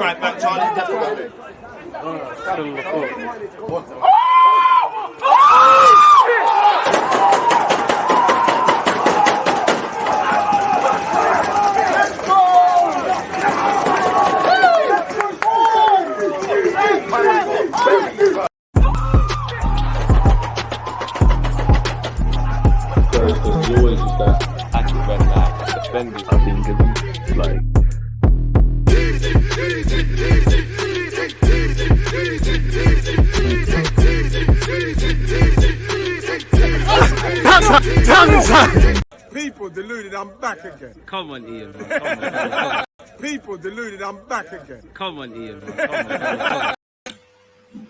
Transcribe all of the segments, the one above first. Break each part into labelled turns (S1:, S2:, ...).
S1: right back, Charlie.
S2: Because you always use that active red line defenders. I think it's like.
S3: People deluded, I'm back again.
S4: Come on, Ian, man. Come on.
S3: People deluded, I'm back again.
S4: Come on, Ian, man. Come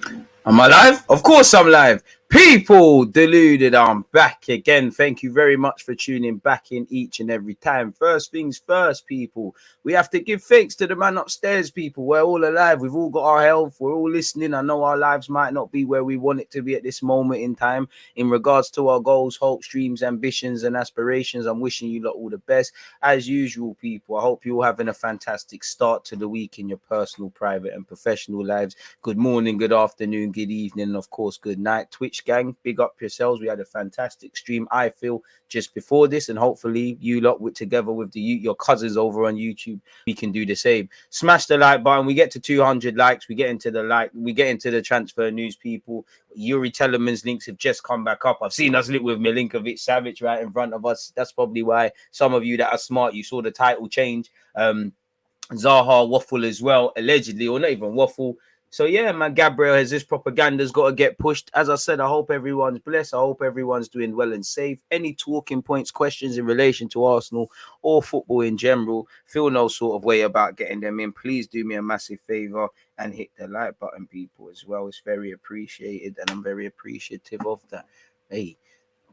S4: on.
S5: Am I live? Of course I'm live. People deluded, I'm back again. Thank you very much for tuning back in each and every time. First things first, people. We have to give thanks to the man upstairs, people. We're all alive. We've all got our health. We're all listening. I know our lives might not be where we want it to be at this moment in time. In regards to our goals, hopes, dreams, ambitions, and aspirations, I'm wishing you lot all the best. As usual, people, I hope you're all having a fantastic start to the week in your personal, private, and professional lives. Good morning, good afternoon, good evening, and of course, good night. Twitch gang, big up yourselves. We had a fantastic stream, I feel, just before this, and hopefully you lot together with your cousins over on YouTube, we can do the same. Smash the like button. We get to 200 likes. We get into the transfer news, people. Yuri Tellerman's links have just come back up. I've seen us lit with Milinkovic-Savage right in front of us. That's probably why some of you that are smart, you saw the title change. Zaha waffle as well, allegedly, or not even waffle. So yeah, man, Gabriel has this propaganda's got to get pushed. As I said, I hope everyone's blessed. I hope everyone's doing well and safe. Any talking points, questions in relation to Arsenal or football in general, feel no sort of way about getting them in. Please do me a massive favor and hit the like button, people, as well. It's very appreciated, and I'm very appreciative of that. Hey,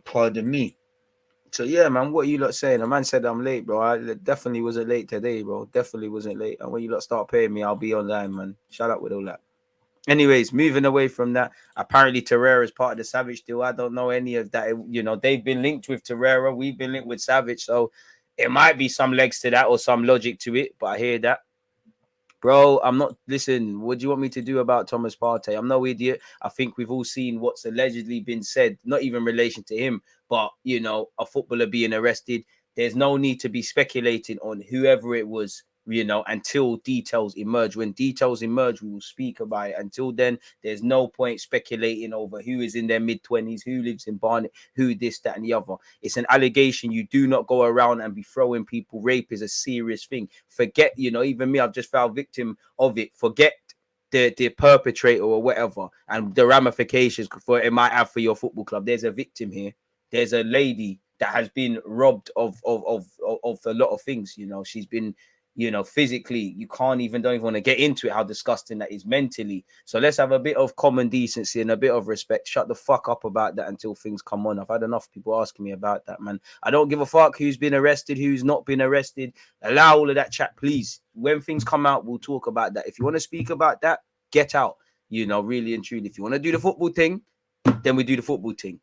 S5: pardon me. So yeah, man, what are you lot saying? A man said I'm late, bro. I definitely wasn't late today, bro. Definitely wasn't late. And when you lot start paying me, I'll be online, man. Shut up with all that. Anyways, moving away from that, apparently Torreira is part of the Savage deal. I don't know any of that. You know, they've been linked with Torreira. We've been linked with Savage. So it might be some legs to that or some logic to it. But I hear that. Bro, I'm not... Listen, what do you want me to do about Thomas Partey? I'm no idiot. I think we've all seen what's allegedly been said, not even in relation to him, but, you know, a footballer being arrested. There's no need to be speculating on whoever it was, you know, until details emerge. When details emerge, we will speak about it. Until then, there's no point speculating over who is in their mid-20s, who lives in Barnet, who this, that, and the other. It's an allegation. You do not go around and be throwing people. Rape is a serious thing. Forget, you know, even me, I've just fell victim of it. Forget the perpetrator or whatever and the ramifications for it might have for your football club. There's a victim here. There's a lady that has been robbed of a lot of things. You know, she's been... You know, physically, you don't even want to get into it, how disgusting that is mentally. So let's have a bit of common decency and a bit of respect. Shut the fuck up about that until things come on. I've had enough people asking me about that, man. I don't give a fuck who's been arrested, who's not been arrested. Allow all of that chat, please. When things come out, we'll talk about that. If you want to speak about that, get out. You know, really and truly. If you want to do the football thing, then we do the football thing.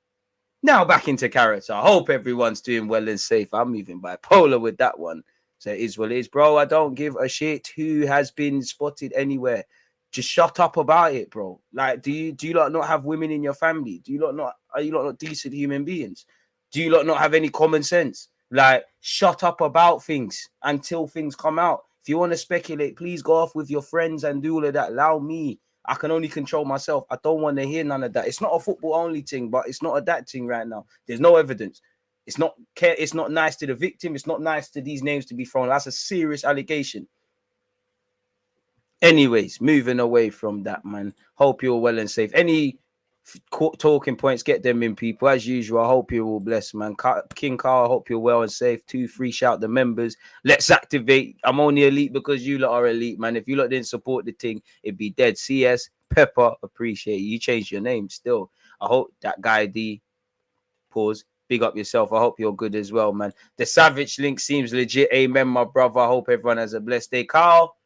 S5: Now back into character. I hope everyone's doing well and safe. I'm moving bipolar with that one. So it is what it is, bro. I don't give a shit who has been spotted anywhere. Just shut up about it, bro. Like, do you lot not have women in your family? Are you lot not decent human beings? Do you lot not have any common sense? Like, shut up about things until things come out. If you want to speculate, please go off with your friends and do all of that. Allow me. I can only control myself. I don't want to hear none of that. It's not a football only thing, but it's not a that thing right now. There's no evidence. It's not nice to the victim. It's not nice to these names to be thrown. That's a serious allegation. Anyways, moving away from that, man. Hope you're well and safe. Any talking points, get them in, people. As usual, I hope you're all blessed, man. King Carl, I hope you're well and safe. 2-3, shout the members. Let's activate. I'm only elite because you lot are elite, man. If you lot didn't support the thing, it'd be dead. CS, Pepper, appreciate you. You changed your name still. I hope that guy D, pause. Big up yourself. I hope you're good as well, man. The Savage link seems legit. Amen, my brother. I hope everyone has a blessed day. Carl,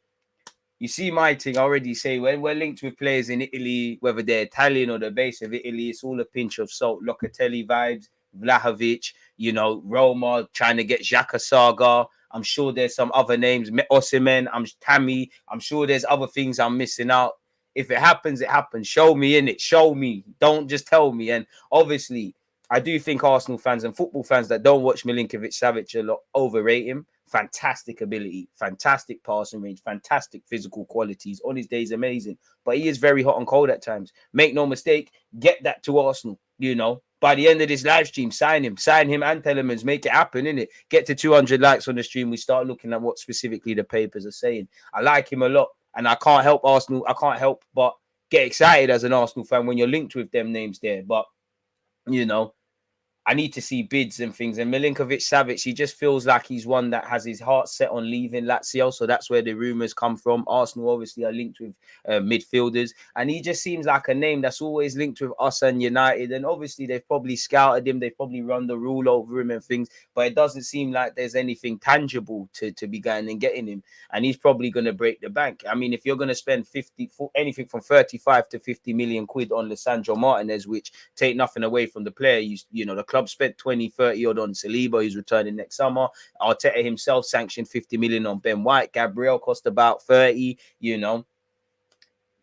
S5: you see my thing. I already say when we're linked with players in Italy, whether they're Italian or the base of Italy, it's all a pinch of salt. Locatelli vibes, Vlahovic, you know, Roma trying to get Xhaka Saga. I'm sure there's some other names, Osimhen, Tammy. I'm sure there's other things I'm missing out. If it happens, it happens. Show me in it. Show me. Don't just tell me. And obviously, I do think Arsenal fans and football fans that don't watch Milinkovic-Savage a lot overrate him. Fantastic ability, fantastic passing range, fantastic physical qualities. On his days, amazing. But he is very hot and cold at times. Make no mistake, get that to Arsenal, you know. By the end of this live stream, sign him and Telemans, make it happen, innit? Get to 200 likes on the stream. We start looking at what specifically the papers are saying. I like him a lot, and I can't help Arsenal. I can't help but get excited as an Arsenal fan when you're linked with them names there. But, you know, I need to see bids and things. And Milinkovic-Savage, he just feels like he's one that has his heart set on leaving Lazio. So that's where the rumours come from. Arsenal obviously are linked with midfielders. And he just seems like a name that's always linked with us and United. And obviously they've probably scouted him. They've probably run the rule over him and things. But it doesn't seem like there's anything tangible to be going and getting him. And he's probably going to break the bank. I mean, if you're going to spend anything from 35 to 50 million quid on Lisandro Martinez, which take nothing away from the player, you know, the club spent 20, 30 odd on Saliba, who's returning next summer. Arteta himself sanctioned 50 million on Ben White. Gabriel cost about 30, you know.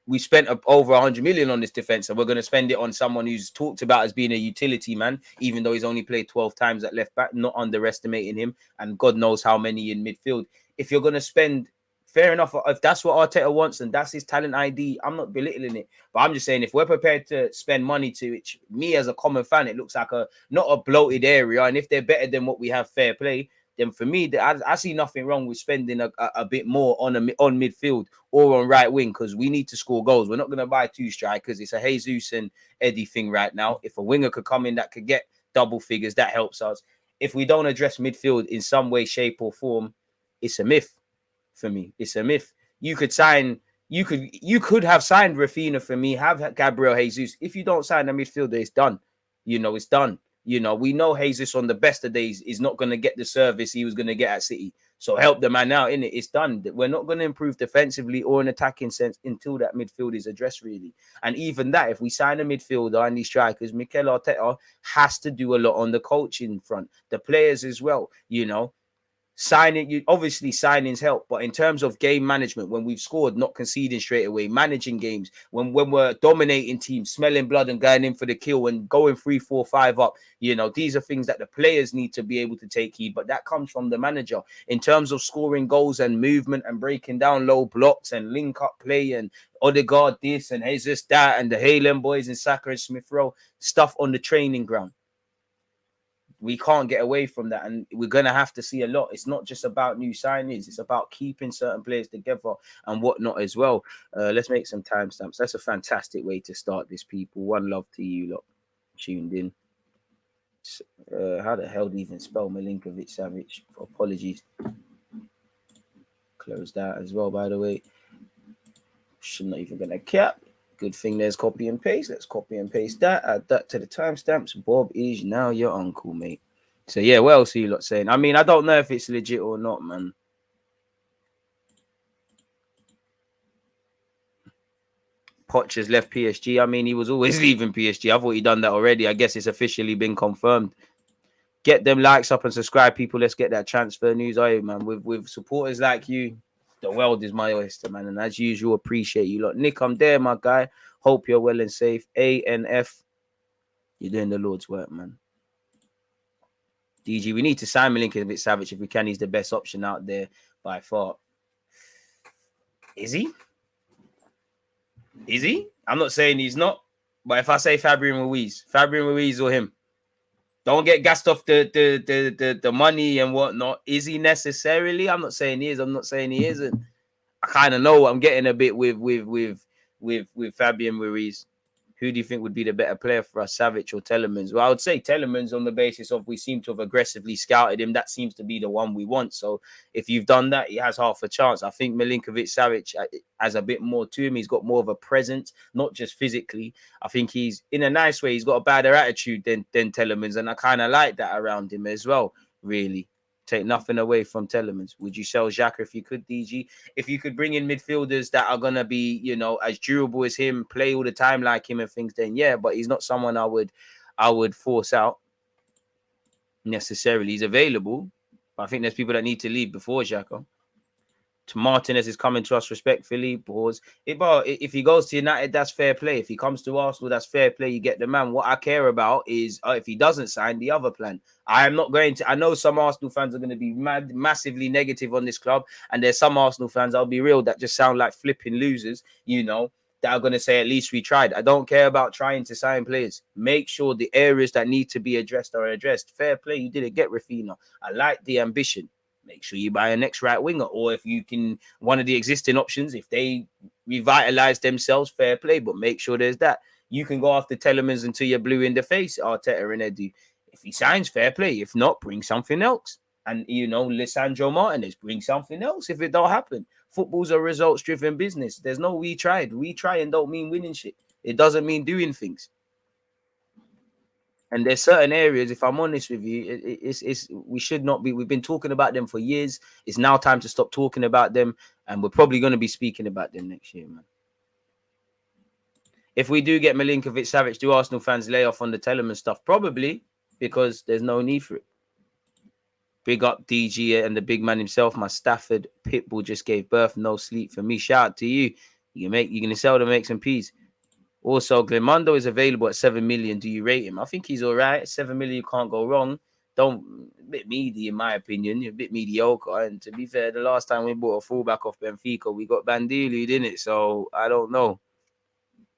S5: We spent over 100 million on this defense, and we're going to spend it on someone who's talked about as being a utility man, even though he's only played 12 times at left back, not underestimating him, and God knows how many in midfield. If you're going to spend, fair enough, if that's what Arteta wants and that's his talent ID, I'm not belittling it. But I'm just saying, if we're prepared to spend money to, which me as a common fan, it looks like not a bloated area, and if they're better than what we have, fair play, then for me, I see nothing wrong with spending a bit more on midfield or on right wing, because we need to score goals. We're not going to buy two strikers. It's a Jesus and Eddie thing right now. If a winger could come in that could get double figures, that helps us. If we don't address midfield in some way, shape or form, it's a myth for me. It's a myth. You could have signed Rafinha for me, have Gabriel Jesus. If you don't sign a midfielder, it's done. You know, it's done. You know, we know Jesus on the best of days is not going to get the service he was going to get at City. So help the man out, innit? It's done. We're not going to improve defensively or in attacking sense until that midfield is addressed, really. And even that, if we sign a midfielder and these strikers, Mikel Arteta has to do a lot on the coaching front. The players as well, you know. Obviously signings help, but in terms of game management, when we've scored, not conceding straight away, managing games, when we're dominating teams, smelling blood and going in for the kill and going 3-4-5 up, you know, these are things that the players need to be able to take heed, but that comes from the manager. In terms of scoring goals and movement and breaking down low blocks and link up play and Odegaard this and Jesus that and the Haaland boys and Saka and Smith Rowe, stuff on the training ground. We can't get away from that, and we're going to have to see a lot. It's not just about new signings. It's about keeping certain players together and whatnot as well. Let's make some timestamps. That's a fantastic way to start this, people. One love to you lot tuned in. How the hell do you even spell Milinkovic-Savage? Apologies. Close that as well, by the way. I'm not even going to cap. Good thing there's copy and paste. Let's copy and paste that. Add that to the timestamps. Bob is now your uncle, mate. So, yeah, what else are you lot saying? I mean, I don't know if it's legit or not, man. Poch has left PSG. I mean, he was always leaving PSG. I thought he'd done that already. I guess it's officially been confirmed. Get them likes up and subscribe, people. Let's get that transfer news. Oh, man, with supporters like you, the world is my oyster, man. And as usual, appreciate you lot. Nick, I'm there, my guy. Hope you're well and safe. ANF, you're doing the Lord's work, man. DG, we need to sign Milinkovic-Savage if we can. He's the best option out there by far. Is he? Is he? I'm not saying he's not. But if I say Fabian Ruiz or him, don't get gassed off the money and whatnot. Is he necessarily? I'm not saying he is. I'm not saying he isn't. I kind of know what I'm getting a bit with Fabian Ruiz. Who do you think would be the better player for us, Savic or Telemans? Well, I would say Telemans on the basis of we seem to have aggressively scouted him. That seems to be the one we want. So if you've done that, he has half a chance. I think Milinkovic-Savage has a bit more to him. He's got more of a presence, not just physically. I think he's, in a nice way, he's got a better attitude than Telemans. And I kind of like that around him as well, really. Take nothing away from Telemans. Would you sell Xhaka if you could, DG? If you could bring in midfielders that are going to be, you know, as durable as him, play all the time like him and things, then yeah, but he's not someone I would force out necessarily. He's available. But I think there's people that need to leave before Xhaka. Martinez is coming to us respectfully. Pause. If he goes to United, that's fair play. If he comes to Arsenal, that's fair play. You get the man. What I care about is if he doesn't sign, the other plan. I am not going to. I know some Arsenal fans are going to be massively negative on this club, and there's some Arsenal fans, I'll be real, that just sound like flipping losers, you know, that are going to say at least we tried. I don't care about trying to sign players. Make sure the areas that need to be addressed are addressed. Fair play. You didn't get Rafinha. I like the ambition. Make sure you buy a next right winger, or if you can, one of the existing options, if they revitalize themselves, fair play. But make sure there's that. You can go after Telemans until you're blue in the face, Arteta and Edu. If he signs, fair play. If not, bring something else. And, you know, Lisandro Martinez, bring something else if it don't happen. Football's a results-driven business. There's no we tried. We trying don't mean winning shit. It doesn't mean doing things. And there's certain areas, if I'm honest with you, we should not be. We've been talking about them for years. It's now time to stop talking about them, and we're probably going to be speaking about them next year, man. If we do get Milinkovic-Savage, do Arsenal fans lay off on the Telemann stuff? Probably, because there's no need for it. Big up DG and the big man himself. My Stafford Pitbull just gave birth. No sleep for me. Shout out to you. You're going to sell to make some peas. Also, Glimondo is available at 7 million. Do you rate him? I think he's all right. 7 million, you can't go wrong. A bit meaty, in my opinion. A bit mediocre. And to be fair, the last time we bought a fullback off Benfica, we got Bandili, didn't it? So, I don't know.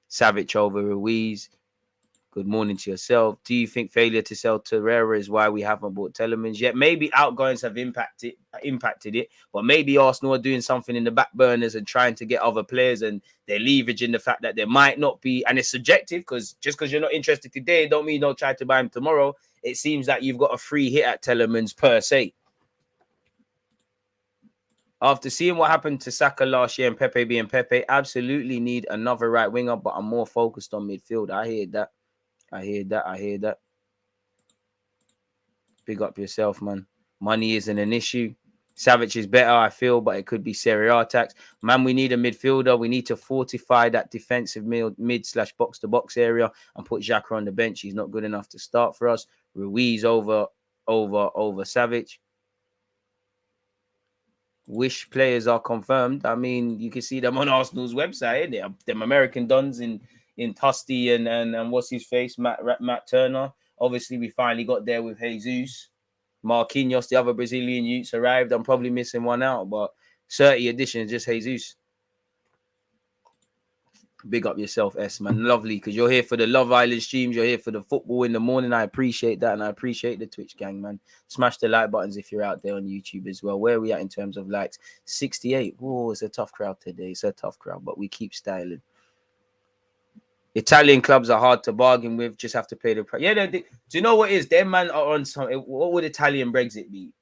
S5: Savic over Ruiz. Good morning to yourself. Do you think failure to sell Torreira is why we haven't bought Telemans yet? Maybe outgoings have impacted it, but maybe Arsenal are doing something in the back burners and trying to get other players, and they're leveraging the fact that there might not be, and it's subjective, because just because you're not interested today, don't mean you don't try to buy him tomorrow. It seems that you've got a free hit at Telemans per se. After seeing what happened to Saka last year and Pepe being Pepe, absolutely need another right winger, but I'm more focused on midfield. I hear that. I hear that. Big up yourself, man. Money isn't an issue. Savic is better, I feel, but it could be Serie A tax. Man, we need a midfielder. We need to fortify that defensive mid/box-to-box area and put Xhaka on the bench. He's not good enough to start for us. Ruiz over Savic. Wish players are confirmed. I mean, you can see them on Arsenal's website. They are them American dons in Tusty and what's his face, Matt Turner. Obviously, we finally got there with Jesus. Marquinhos, the other Brazilian youths arrived. I'm probably missing one out, but 30 additions, just Jesus. Big up yourself, S, man. Lovely, because you're here for the Love Island streams. You're here for the football in the morning. I appreciate that, and I appreciate the Twitch gang, man. Smash the like buttons if you're out there on YouTube as well. Where are we at in terms of likes? 68. Oh, it's a tough crowd today. It's a tough crowd, but we keep styling. Italian clubs are hard to bargain with. Just have to pay the price. Yeah, do you know what it is? Them man are on some. What would Italian Brexit be?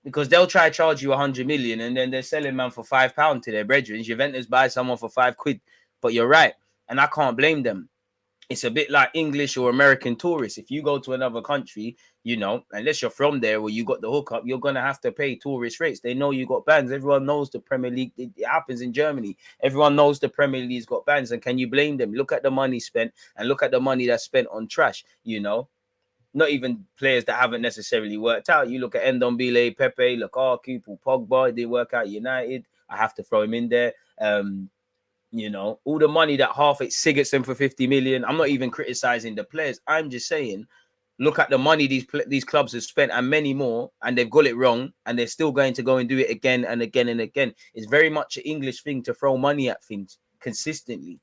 S5: Because they'll try to charge you 100 million, and then they're selling man for £5 to their brethren. Juventus buy someone for £5. But you're right, and I can't blame them. It's a bit like English or American tourists. If you go to another country, you know, unless you're from there or you got the hookup, you're going to have to pay tourist rates. They know you got bans. Everyone knows the Premier League. It happens in Germany. Everyone knows the Premier League's got bans. And can you blame them? Look at the money spent and look at the money that's spent on trash, you know. Not even players that haven't necessarily worked out. You look at Ndombele, Pepe, Lukaku, Pogba. They work out United. I have to throw him in there. You know, all the money that Sigurdsson for 50 million. I'm not even criticizing the players. I'm just saying, look at the money these clubs have spent and many more, and they've got it wrong, and they're still going to go and do it again and again and again. It's very much an English thing to throw money at things consistently.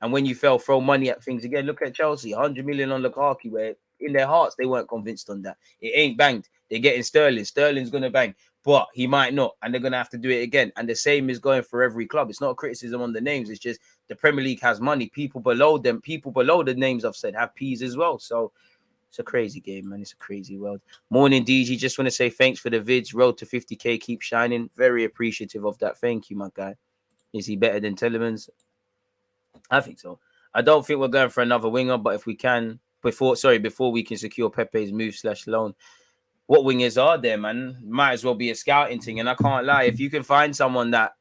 S5: And when you throw money at things again, look at Chelsea, 100 million on Lukaku, where in their hearts they weren't convinced on that. It ain't banged. They're getting Sterling. Sterling's going to bang. But he might not, and they're going to have to do it again. And the same is going for every club. It's not a criticism on the names. It's just the Premier League has money. People below them, people below the names I've said, have P's as well. So it's a crazy game, man. It's a crazy world. Morning, DG. Just want to say thanks for the vids. Road to 50K. Keep shining. Very appreciative of that. Thank you, my guy. Is he better than Telemans? I think so. I don't think we're going for another winger, but if we can, before we can secure Pepe's move/loan, what wingers are there, man? Might as well be a scouting thing. And I can't lie, if you can find someone that,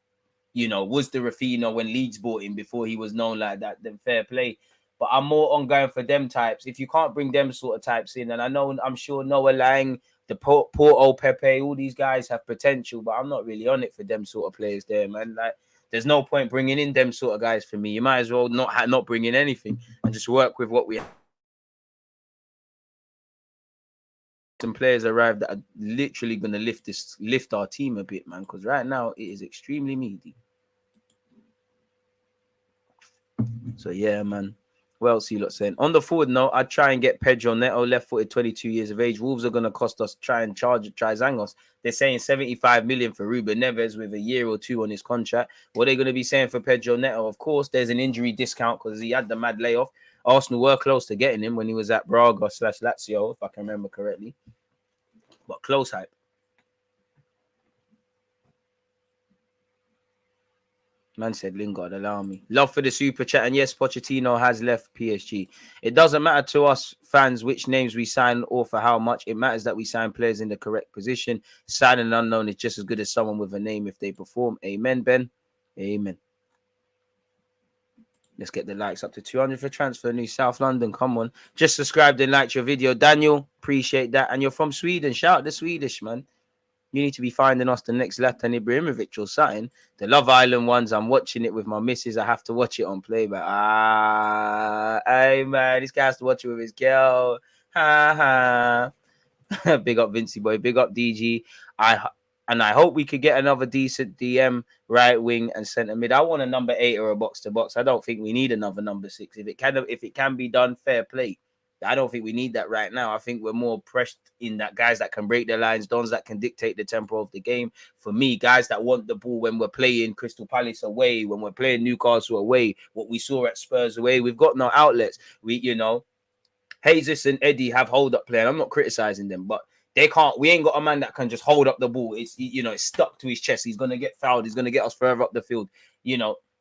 S5: you know, was the Rafinha when Leeds bought him before he was known like that, then fair play. But I'm more on going for them types. If you can't bring them sort of types in, and I'm sure Noah Lang the Porto, Pepe, all these guys have potential, but I'm not really on it for them sort of players there, man. Like, there's no point bringing in them sort of guys for me. You might as well not bring in anything and just work with what we have. Some players arrived that are literally going to lift our team a bit, man, because right now it is extremely meaty. So yeah, man. What else are you lot saying? On the forward note, I'd try and get Pedro Neto, left-footed, 22 years of age. Wolves are going to cost us, try and charge Zangos. They're saying 75 million for Ruben Neves with a year or two on his contract. What are they going to be saying for Pedro Neto? Of course, there's an injury discount because he had the mad layoff. Arsenal were close to getting him when he was at Braga/Lazio, if I can remember correctly. But close hype. Man said, Lingard, allow me. Love for the super chat. And yes, Pochettino has left PSG. It doesn't matter to us fans which names we sign or for how much. It matters that we sign players in the correct position. Signing an unknown is just as good as someone with a name if they perform. Amen, Ben. Amen. Let's get the likes up to 200 for transfer. New South London. Come on. Just subscribed and liked your video. Daniel, appreciate that. And you're from Sweden. Shout out the Swedish, man. You need to be finding us the next Zlatan Ibrahimovic or something. The Love Island ones, I'm watching it with my missus. I have to watch it on playback. Hey, man, this guy has to watch it with his girl. Ha, ha. Big up Vincey boy. Big up DG. I hope we could get another decent DM right wing and centre mid. I want a number 8 or a box to box. I don't think we need another number 6. If it can be done, fair play. I don't think we need that right now. I think we're more pressed in that guys that can break the lines, dons that can dictate the tempo of the game. For me, guys that want the ball when we're playing Crystal Palace away, when we're playing Newcastle away, what we saw at Spurs away, we've got no outlets. Jesus and Eddie have hold-up play. I'm not criticizing them, but they can't. We ain't got a man that can just hold up the ball. It's stuck to his chest. He's gonna get fouled. He's gonna get us further up the field.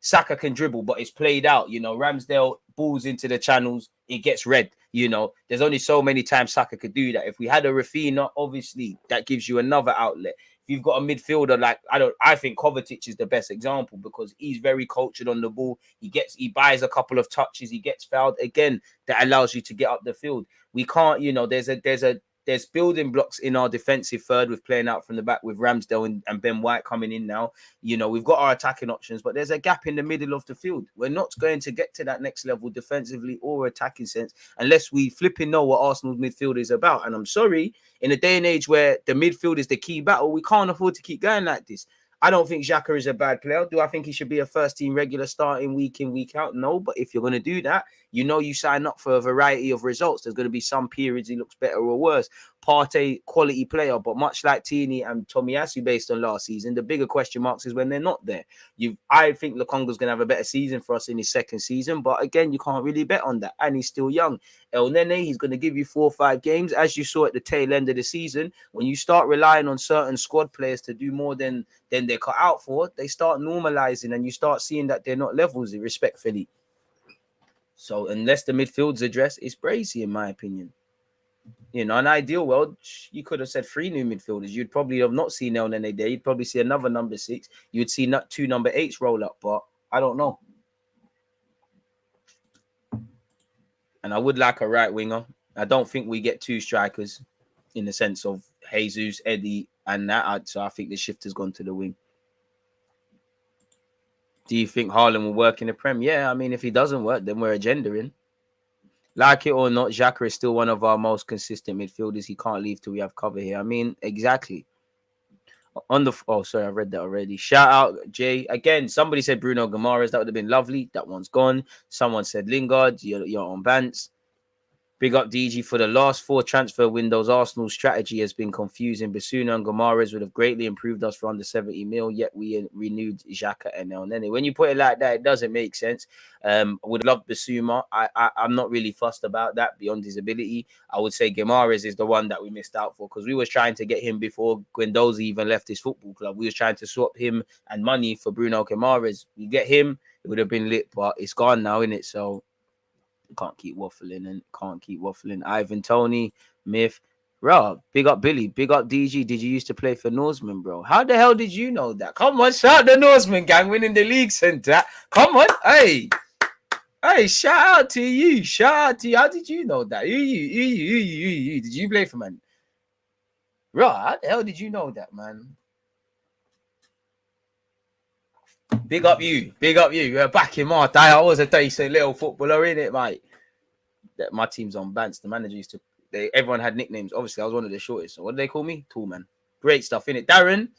S5: Saka can dribble, but it's played out. Ramsdale balls into the channels, it gets red. There's only so many times Saka could do that. If we had a Rafinha, obviously that gives you another outlet. If you've got a midfielder like I think Kovacic is the best example because he's very cultured on the ball. He buys a couple of touches, he gets fouled again. That allows you to get up the field. We can't, there's building blocks in our defensive third with playing out from the back with Ramsdale and Ben White coming in now. We've got our attacking options, but there's a gap in the middle of the field. We're not going to get to that next level defensively or attacking sense unless we flipping know what Arsenal's midfield is about. And I'm sorry, in a day and age where the midfield is the key battle, we can't afford to keep going like this. I don't think Xhaka is a bad player. Do I think he should be a first-team regular starting week in, week out? No, but if you're going to do that, you sign up for a variety of results. There's going to be some periods he looks better or worse. Partey, quality player, but much like Tini and Tomiyasu based on last season, the bigger question marks is when they're not there. I think Lukonga's going to have a better season for us in his second season, but again, you can't really bet on that, and he's still young. El Nene, he's going to give you 4 or 5 games, as you saw at the tail end of the season. When you start relying on certain squad players to do more than they're cut out for, they start normalizing, and you start seeing that they're not levels, respectfully. So unless the midfield's addressed, it's brazy, in my opinion. In an ideal world, you could have said 3 new midfielders. You'd probably have not seen El Nene there. You'd probably see another number 6. You'd see 2 number 8s roll up, but I don't know. And I would like a right winger. I don't think we get 2 strikers in the sense of Jesus, Eddie, and that. So I think the shift has gone to the wing. Do you think Haaland will work in the Prem? Yeah, I mean, if he doesn't work, then we're agendering. Like it or not, Xhaka is still one of our most consistent midfielders. He can't leave till we have cover here. I mean, exactly. Sorry, I read that already. Shout out, Jay. Again, somebody said Bruno Guimaraes. That would have been lovely. That one's gone. Someone said Lingard. You're on Bants. Big up DG. For the last 4 transfer windows, Arsenal's strategy has been confusing. Basuna and Guimaraes would have greatly improved us for under 70 mil, yet we renewed Xhaka and El Nene. When you put it like that, it doesn't make sense. I would love Basuma. I'm not really fussed about that beyond his ability. I would say Guimaraes is the one that we missed out for because we was trying to get him before Guendouzi even left his football club. We was trying to swap him and money for Bruno Guimaraes. We get him, it would have been lit, but it's gone now, innit? So can't keep waffling. Ivan Tony, Myth. Bro, big up Billy, big up DG. Did you used to play for Norseman, bro? How the hell did you know that? Come on, shout out the Norseman gang winning the league center. Come on, hey, shout out to you. How did you know that? You. Did you play for man? Right, how the hell did you know that, man? Big up you. You're back in my day. I was a decent little footballer, in it, mate. My team's on Bants. The manager used to. Everyone had nicknames. Obviously, I was one of the shortest. So what do they call me? Tall man. Great stuff, innit? Darren,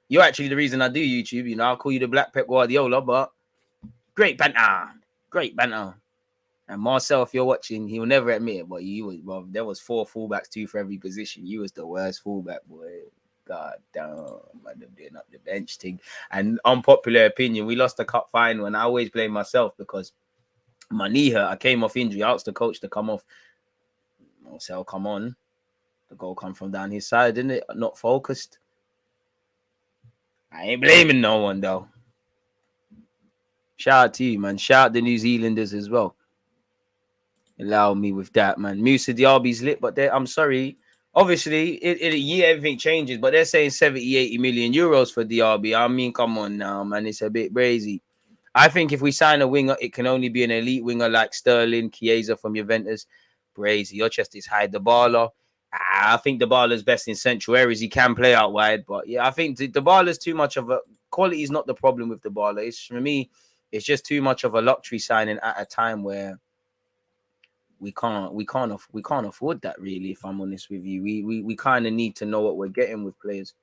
S5: you're actually the reason I do YouTube. You know, I'll call you the Black Pep Guardiola, but great banter. And Marcel, if you're watching, he'll never admit it, but you was, well, there was 4 fullbacks, 2 for every position. You was the worst fullback, boy. God damn, man, them doing up the bench thing. And unpopular opinion, we lost the cup final, and I always blame myself because my knee hurt. I came off injury. I asked the coach to come off. Marcel, come on. The goal come from down his side, didn't it? Not focused. I ain't blaming no one, though. Shout out to you, man. Shout out the New Zealanders as well. Allow me with that, man. Musa Diaby's lit, but I'm sorry. Obviously, in a year, everything changes, but they're saying 70, 80 million euros for Diaby. I mean, come on now, man. It's a bit crazy. I think if we sign a winger, it can only be an elite winger like Sterling, Chiesa from Juventus. Crazy. Your chest is high. Dybala. I think Dybala's best in central areas. He can play out wide, but yeah, I think Dybala's too much of a quality is not the problem with Dybala. It's for me, it's just too much of a luxury signing at a time where we can't afford that, really, if I'm honest with you. We kind of need to know what we're getting with players.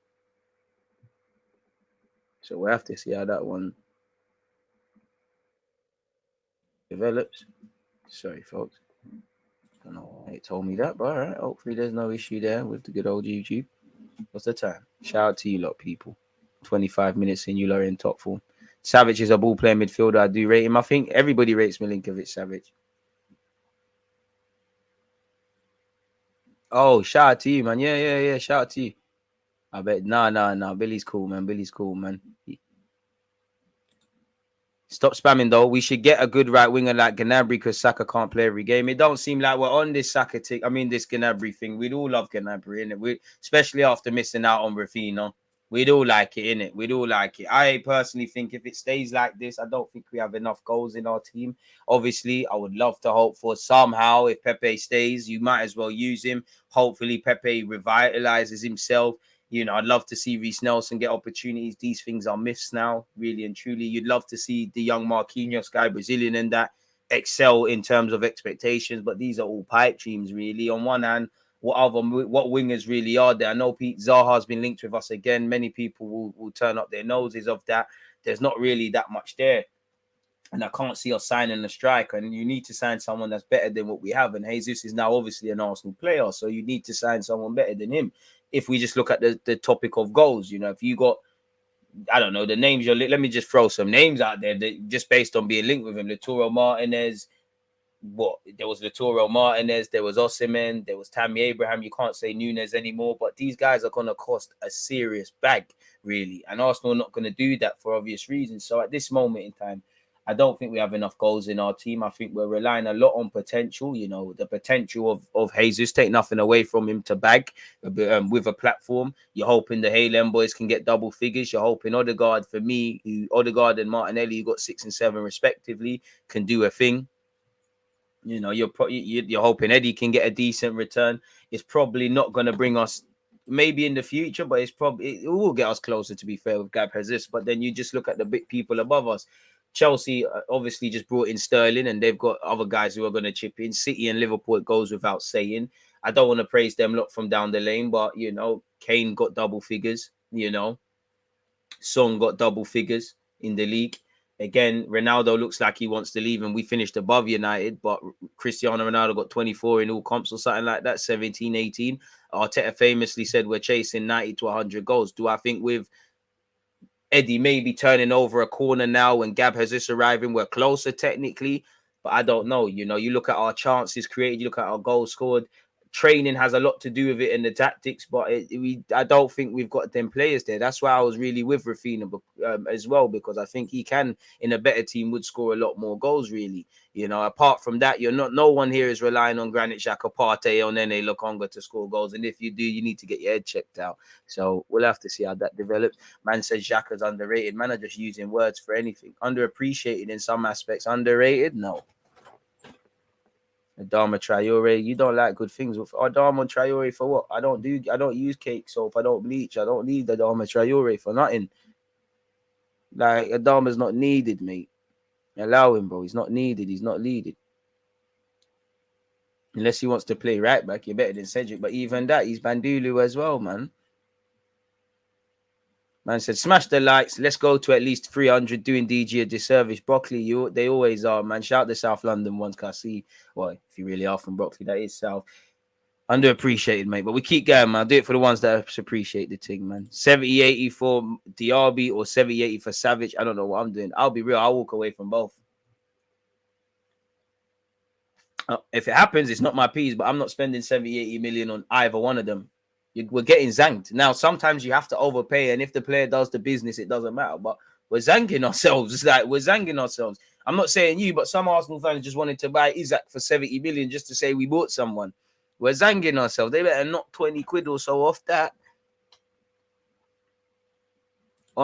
S5: So we'll have to see how that one develops. Sorry, folks. I don't know why it told me that, but all right. Hopefully there's no issue there with the good old YouTube. What's the time? Shout out to you lot, people. 25 minutes in, you lot are in top form. Savic is a ball player midfielder. I do rate him. I think everybody rates Milinkovic-Savage. Oh, shout out to you, man. Yeah. Shout out to you. I bet. Nah. Billy's cool, man. Stop spamming, though. We should get a good right winger like Gnabry because Saka can't play every game. It don't seem like we're on this Saka tick. I mean, this Gnabry thing. We'd all love Gnabry, innit? Especially after missing out on Rafinha. We'd all like it, innit? We'd all like it. I personally think if it stays like this, I don't think we have enough goals in our team. Obviously, I would love to hope for somehow, if Pepe stays, you might as well use him. Hopefully, Pepe revitalizes himself. You know, I'd love to see Reece Nelson get opportunities. These things are myths now, really and truly. You'd love to see the young Marquinhos guy, Brazilian, and that excel in terms of expectations. But these are all pipe dreams, really. On one hand, what wingers really are there? I know Pete Zaha has been linked with us again. Many people will turn up their noses of that. There's not really that much there. And I can't see us signing a striker. And you need to sign someone that's better than what we have. And Jesus is now obviously an Arsenal player. So you need to sign someone better than him. If we just look at the topic of goals, you know, if you got, I don't know, the names let me just throw some names out there that just based on being linked with him. Lisandro Martinez. There was Lisandro Martinez, there was Osimhen, there was Tammy Abraham. You can't say Nunes anymore, but these guys are going to cost a serious bag, really. And Arsenal are not going to do that for obvious reasons. So at this moment in time, I don't think we have enough goals in our team. I think we're relying a lot on potential. You know, the potential of Jesus. Take nothing away from him to bag with a platform. You're hoping the Haaland boys can get double figures. You're hoping Odegaard, for me, Odegaard and Martinelli, who got 6 and 7 respectively, can do a thing. You know, you're hoping Eddie can get a decent return. It's probably not going to bring us maybe in the future, but it will get us closer, to be fair, with Gab Jesus. But then you just look at the big people above us. Chelsea obviously just brought in Sterling, and they've got other guys who are going to chip in. City and Liverpool, it goes without saying. I don't want to praise them lot from down the lane, but, you know, Kane got double figures, you know. Son got double figures in the league. Again, Ronaldo looks like he wants to leave, and we finished above United, but Cristiano Ronaldo got 24 in all comps or something like that, 17, 18. Arteta famously said we're chasing 90 to 100 goals. Do I think with Eddie maybe turning over a corner now and Gab Jesus arriving, we're closer technically? But I don't know. You know, you look at our chances created, you look at our goals scored. Training has a lot to do with it in the tactics, but I don't think we've got them players there. That's why I was really with Rafinha as well, because I think he can, in a better team, would score a lot more goals, really. You know, apart from that, no one here is relying on Granit Xhaka, Partey, or Nene Lokonga to score goals. And if you do, you need to get your head checked out. So we'll have to see how that develops. Man says Xhaka's underrated. Man are just using words for anything. Underappreciated in some aspects. Underrated? No. Adama Traore, you don't like good things with Adama Traore for what? I don't use cake soap. I don't bleach. I don't need Adama Traore for nothing. Like Adama's not needed, mate. Allow him, bro. He's not needed. He's not needed. Unless he wants to play right back, you're better than Cedric. But even that, he's Bandulu as well, man. Man said, smash the likes. Let's go to at least 300. Doing DG a disservice. Broccoli, they always are, man. Shout the South London ones, because I see, well, if you really are from Broccoli, that is South. Underappreciated, mate. But we keep going, man. I'll do it for the ones that appreciate the thing, man. 70-80 for Diaby or 70-80 for Savage. I don't know what I'm doing. I'll be real. I'll walk away from both. If it happens, it's not my peas, but I'm not spending 70-80 million on either one of them. We're getting zanked. Now, sometimes you have to overpay, and if the player does the business, it doesn't matter. But we're zanking ourselves. It's like we're zanking ourselves. I'm not saying you, but some Arsenal fans just wanted to buy Isaac for 70 million just to say we bought someone. We're zanging ourselves. They better knock 20 quid or so off that.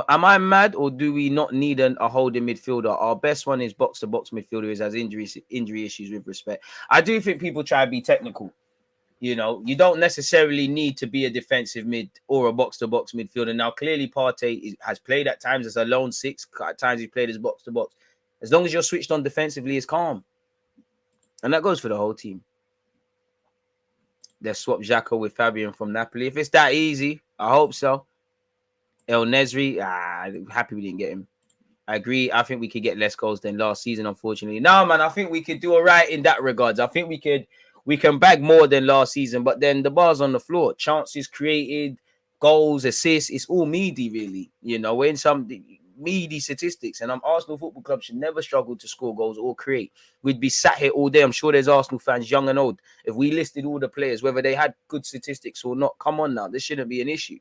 S5: Am I mad, or do we not need a holding midfielder? Our best one is box-to-box midfielder who has injury issues with respect. I do think people try to be technical. You know, you don't necessarily need to be a defensive mid or a box-to-box midfielder. Now, clearly, Partey has played at times as a lone six. At times, he's played as box-to-box. As long as you're switched on defensively, it's calm. And that goes for the whole team. Let's swap Xhaka with Fabian from Napoli. If it's that easy, I hope so. El Nesri, happy we didn't get him. I agree. I think we could get less goals than last season, unfortunately. No, man, I think we could do all right in that regards. I think we can bag more than last season, but then the bar's on the floor. Chances created, goals, assists, it's all meaty, really. You know, we're in some meaty statistics, and Arsenal Football Club should never struggle to score goals or create. We'd be sat here all day. I'm sure there's Arsenal fans, young and old. If we listed all the players, whether they had good statistics or not, come on now, this shouldn't be an issue.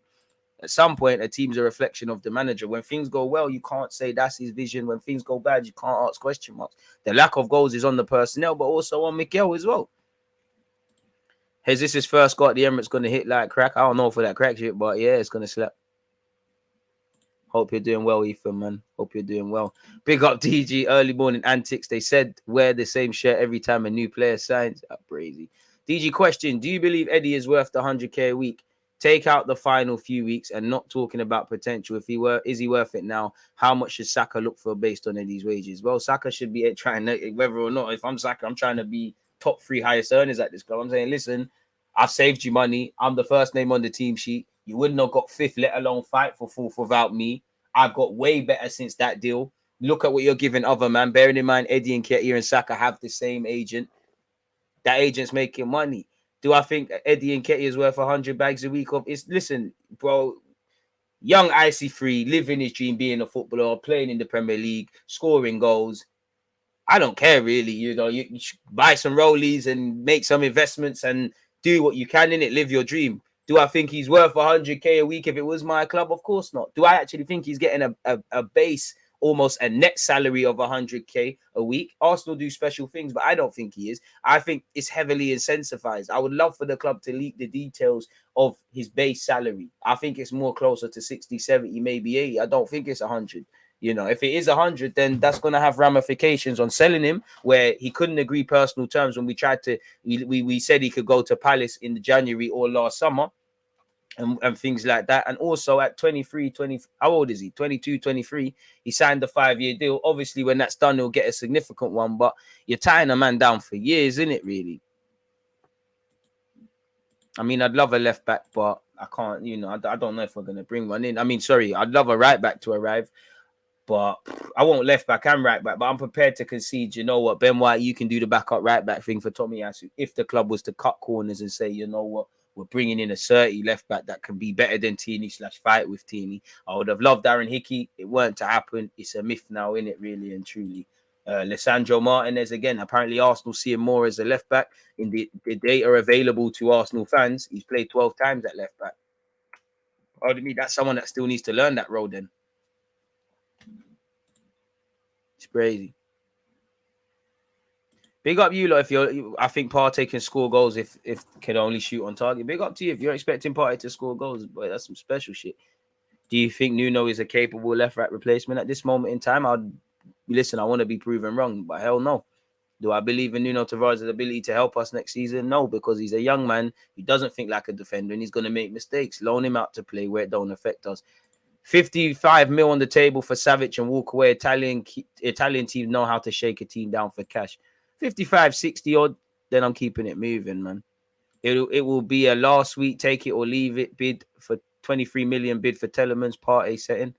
S5: At some point, a team's a reflection of the manager. When things go well, you can't say that's his vision. When things go bad, you can't ask question marks. The lack of goals is on the personnel, but also on Mikel as well. Has this his first go at the Emirates going to hit like crack? I don't know for that crack shit, but yeah, it's going to slap. Hope you're doing well, Ethan, man. Hope you're doing well. Big up DG, early morning antics. They said wear the same shirt every time a new player signs. Crazy. DG question, do you believe Eddie is worth the 100k a week? Take out the final few weeks and not talking about potential. Is he worth it now? How much should Saka look for based on Eddie's wages? Well, Saka should be trying to, whether or not, if I'm Saka, I'm trying to be top 3 highest earners at this club. I'm saying, listen, I've saved you money. I'm the first name on the team sheet. You wouldn't have got 5th, let alone fight for 4th without me. I've got way better since that deal. Look at what you're giving other man. Bearing in mind, Eddie and Nketiah and Saka have the same agent. That agent's making money. Do I think Eddie Nketiah is worth 100 bags a week? Listen, bro, young icy free, living his dream, being a footballer, playing in the Premier League, scoring goals. I don't care really. You know, you buy some rollies and make some investments and do what you can in it. Live your dream. Do I think he's worth 100k a week if it was my club? Of course not. Do I actually think he's getting a base, almost a net salary of 100k a week? Arsenal do special things, but I don't think he is. I think it's heavily incentivized. I would love for the club to leak the details of his base salary. I think it's more closer to 60, 70, maybe 80. I don't think it's 100. You know, if it is 100, then that's going to have ramifications on selling him, where he couldn't agree personal terms when we tried to, we said he could go to Palace in January or last summer. And things like that. And also at 23, how old is he? 22, 23. He signed the 5-year deal. Obviously, when that's done, he'll get a significant one. But you're tying a man down for years, isn't it, really? I mean, I'd love a left back, but I can't, you know, I don't know if we're going to bring one in. I mean, sorry, I'd love a right back to arrive, but I want left back and right back. But I'm prepared to concede, you know what, Ben White, you can do the backup right back thing for Tomiyasu. If the club was to cut corners and say, you know what, we're bringing in a 30 left back that can be better than Tierney / fight with Tierney. I would have loved Darren Hickey. It weren't to happen. It's a myth now, isn't it, really and truly? Lisandro Martinez, again, apparently Arsenal see him more as a left back. In the data available to Arsenal fans, he's played 12 times at left back. Pardon me, that's someone that still needs to learn that role then. It's crazy. Big up you lot if I think Partey can score goals if can only shoot on target. Big up to you if you're expecting Partey to score goals. Boy, that's some special shit. Do you think Nuno is a capable left-right replacement at this moment in time? Listen, I want to be proven wrong, but hell no. Do I believe in Nuno Tavares' ability to help us next season? No, because he's a young man who doesn't think like a defender and he's going to make mistakes. Loan him out to play where it don't affect us. 55 mil on the table for Savic and walk away. Italian teams know how to shake a team down for cash. 55, 60 odd, then I'm keeping it moving, man. It will be a last week, take it or leave it bid for 23 million bid for Telemans, Part A setting.